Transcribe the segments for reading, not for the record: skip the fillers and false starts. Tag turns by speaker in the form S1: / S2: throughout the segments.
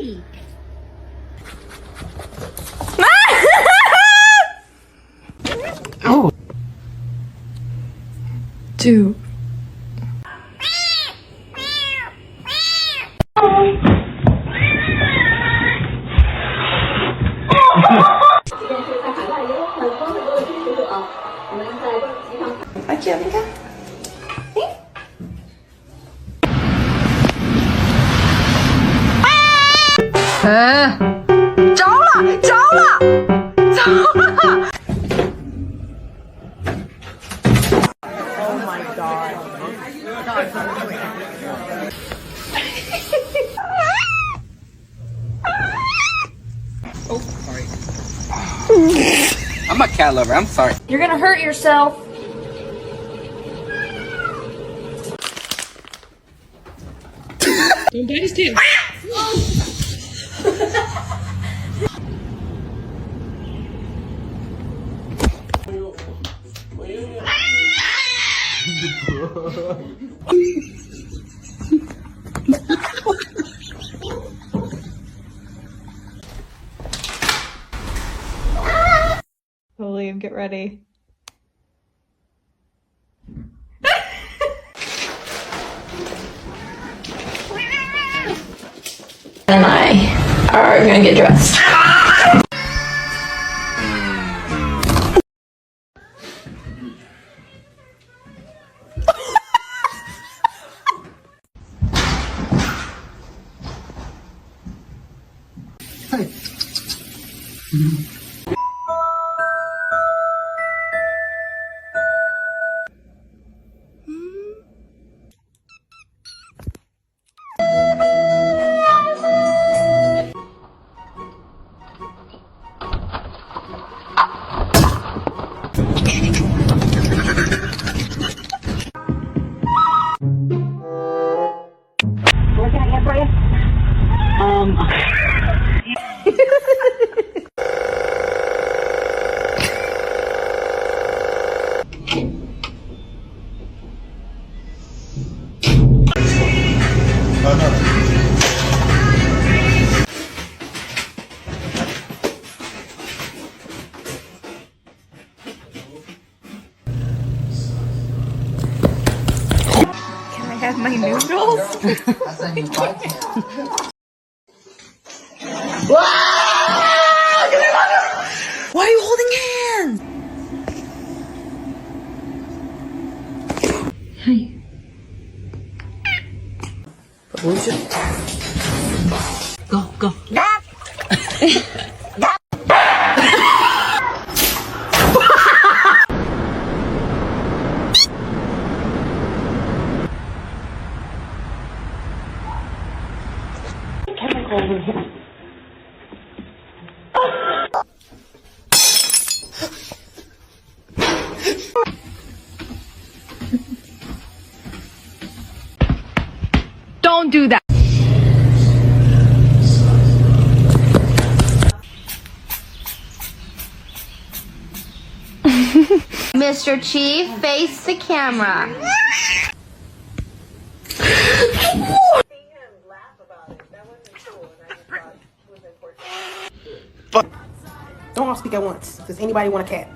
S1: Hey!
S2: Oh. 2. Hi, Kevin. 着了，着了，着了！ Oh my god!
S3: Oh, sorry. I'm a cat lover. I'm sorry.
S1: You're gonna hurt yourself.
S2: Don't bite his tail.
S4: William, get ready.
S1: And I are gonna get dressed.
S5: What can I get for you?
S4: Can I have my noodles? Why are you holding hands?
S1: Hi.
S2: Go, go.
S4: Don't do that.
S1: Mr. Chief, face the camera.
S6: Don't all speak at once. Does anybody want a cat?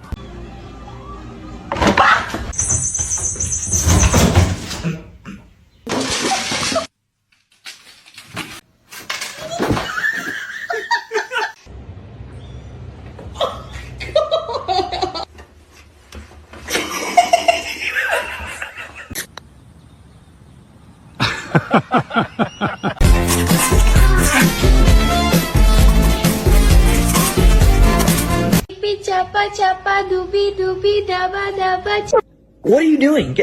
S1: Chapa chapa dooby dooby daba daba.
S2: What are you doing?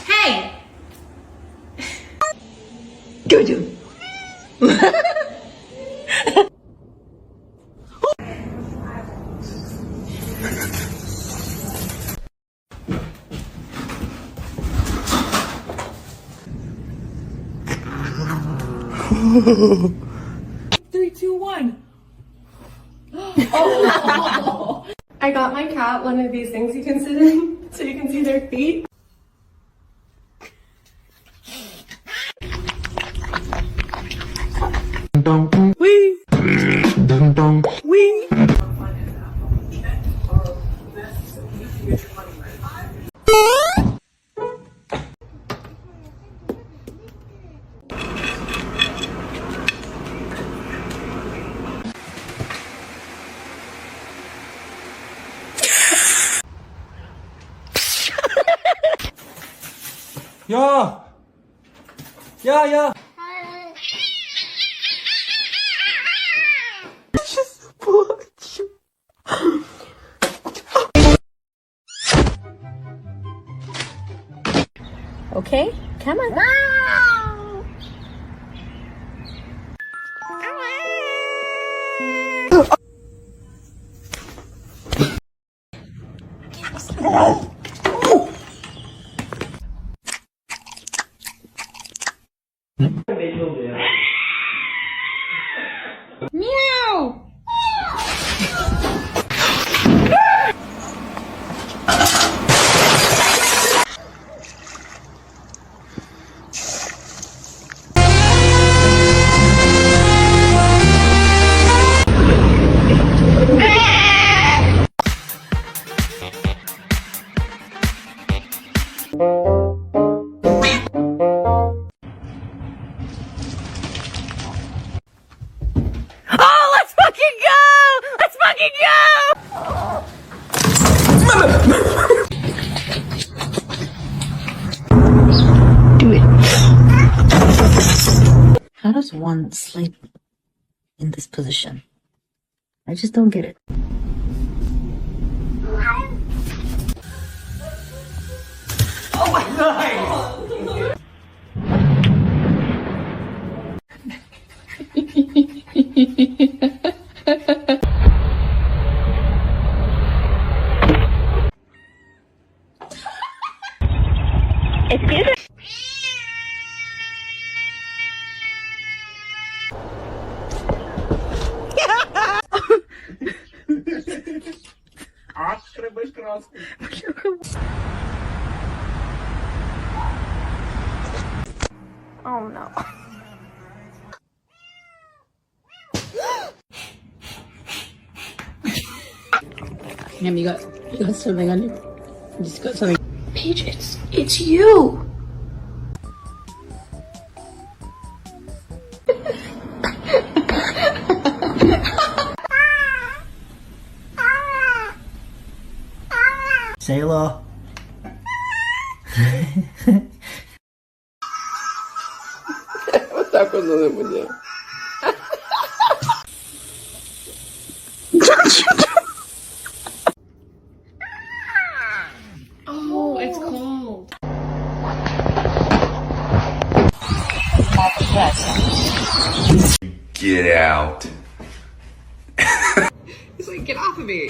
S1: Hey!
S2: Go do.
S4: Three, two, one.
S7: I got my cat one of these things you can sit in so you can see their feet.
S3: 야! 야, 야!
S2: Okay, come on.
S1: Meow!
S2: Oh, let's fucking go! Let's fucking go!
S8: How does one sleep in this position? I just don't get it.
S2: Oh no.
S8: Ma'am, you got something on you? You just got something.
S2: Paige, it's you.
S9: Sailor.
S3: Está acordando de mulher.
S7: Oh, it's cold.
S10: Get out.
S7: He's like, get off of me.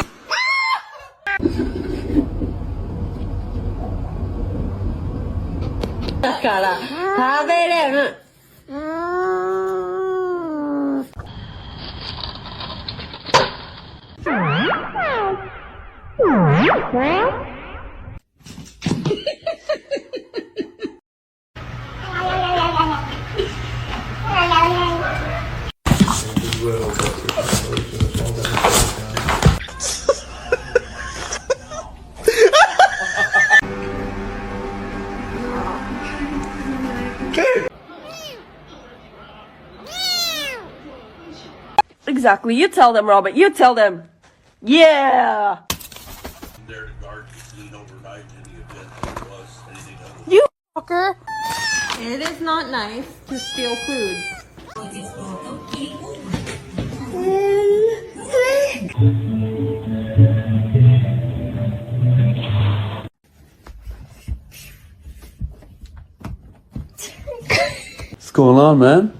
S2: Exactly. You tell them, Robert. You tell them. Yeah.
S10: There to guard you overnight in the event there was anything other.
S2: You fucker.
S7: It is not nice to steal food.
S3: What's going on, man?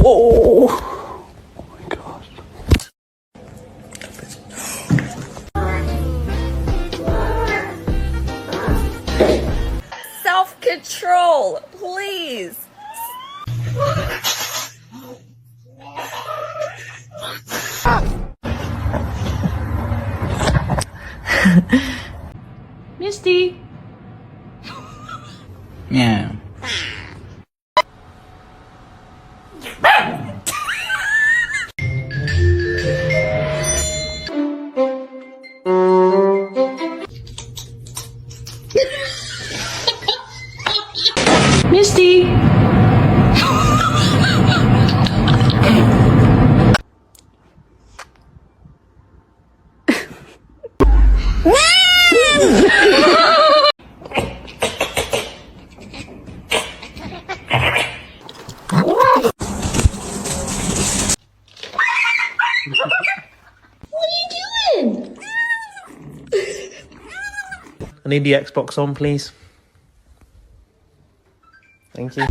S3: Oh my gosh.
S2: Self-control, please.
S1: Misty!
S9: Yeah.
S4: Misty!
S3: I need the Xbox on, please. Thank you.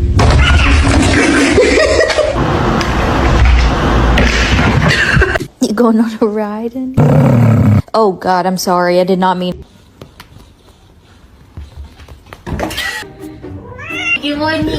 S9: You going on a ride? Oh God, I'm sorry. I did not mean.
S1: You want me?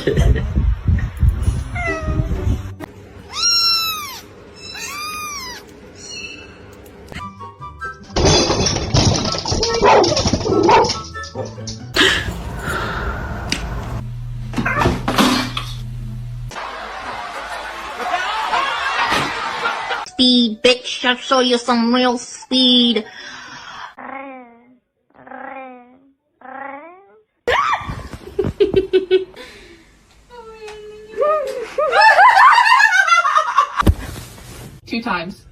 S1: Speed, bitch. I'll show you some real speed.
S4: Two times.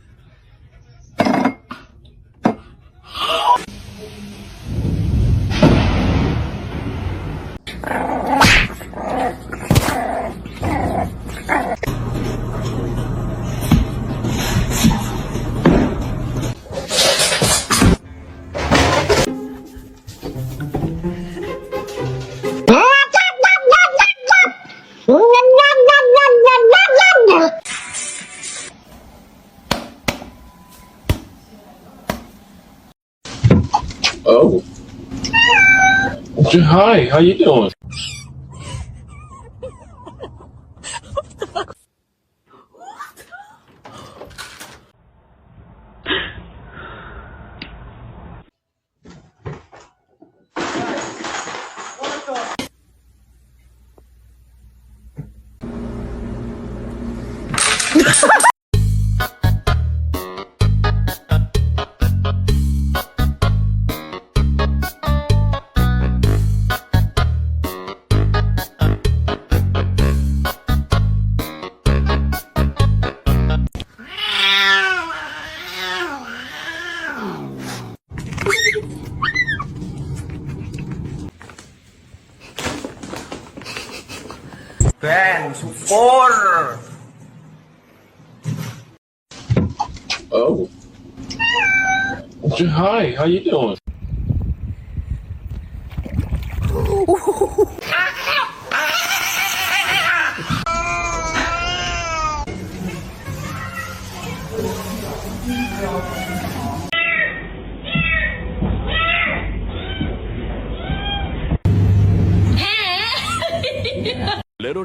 S10: Oh. Hi, how you doing? Oh. Hi, how you doing?
S3: Little.